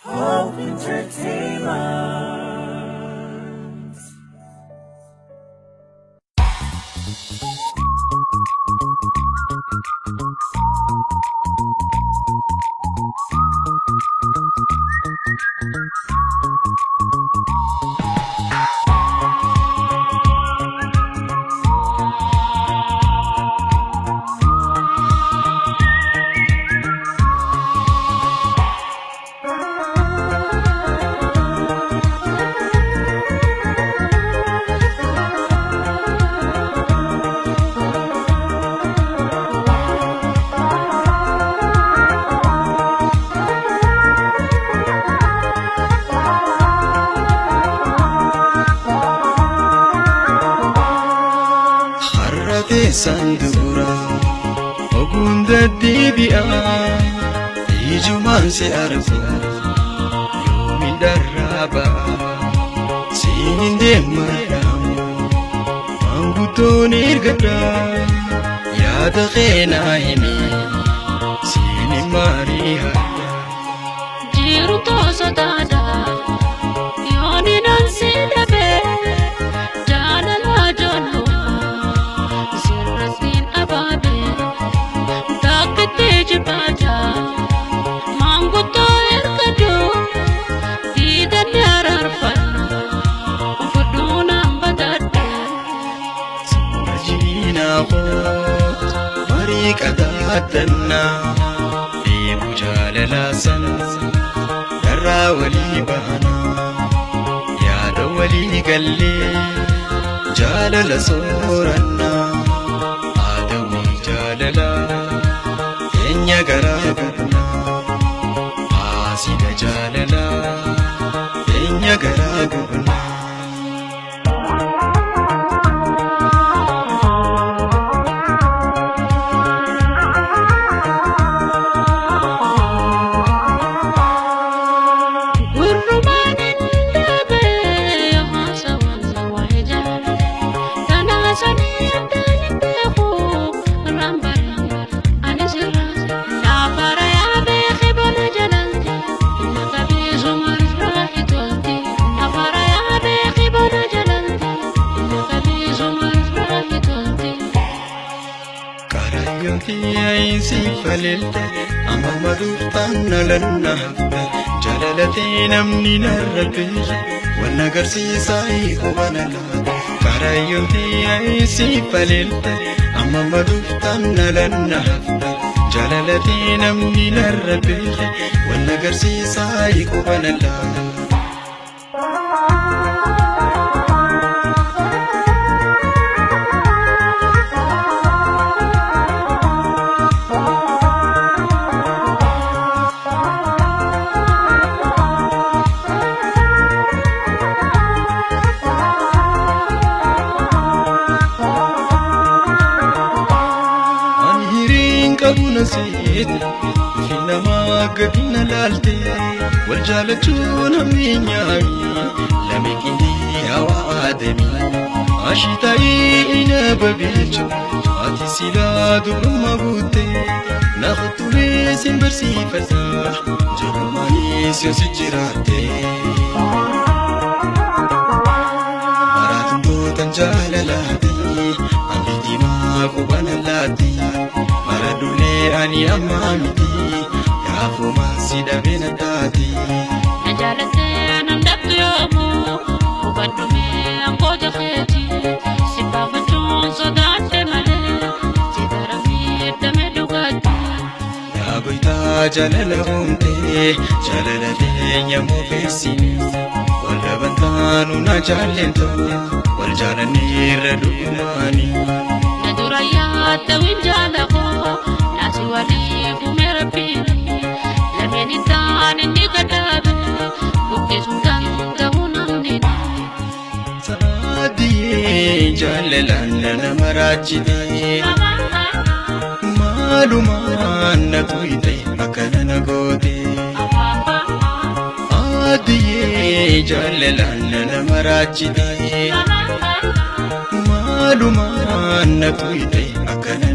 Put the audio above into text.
Hope Entertainment. Sandura ogunda dibia ijuman se arfu yomi daraba sininde maram manguton irgada yada khena himi sini mariha jiru to sadada yoni nan sidabe jalala jonu baja mango to erkado dida dararfana fuduna badada majina ko mariqadatna fi mujalala san darra wali bana ya dawali galle jalala soranna adawi jalala enya garagurna asida jalala enya garagurna Ay si falilta amma maduftan nalanna jalalati namni narrabe wana garsiisa iqobanala karayonti ay si falilta amma maduftan nalanna jalalati namni narrabe wana garsiisa iqobanala نسيت فينا ما قدنا لالتي والجالتون همينياي لمكيني هوا آدمي عشتاي إنا ببيجو عاتي سلا دبرما بوتي ناخدو ليسين برسي فتاح جرماني سيوسي جراتي مراتن دوتن جالالاتي عمدي ما قبانا لاتي maradule ani amamiti yafu masida benatati najalate namdabtu yomu ubadume angoja kheti sipafatun sodate male tidarami dame dugati ya goita jalala umte jalala denya mufisini wala bantanu na jalento wal jalani radumani naduraya tawin jalako nasi wali kumerapini lameni tani nikadabe bukisungan tahunandini saadiye jalalana namarachide maluman natuite akana nagote adiye jalalana namarachide maluman natuite akana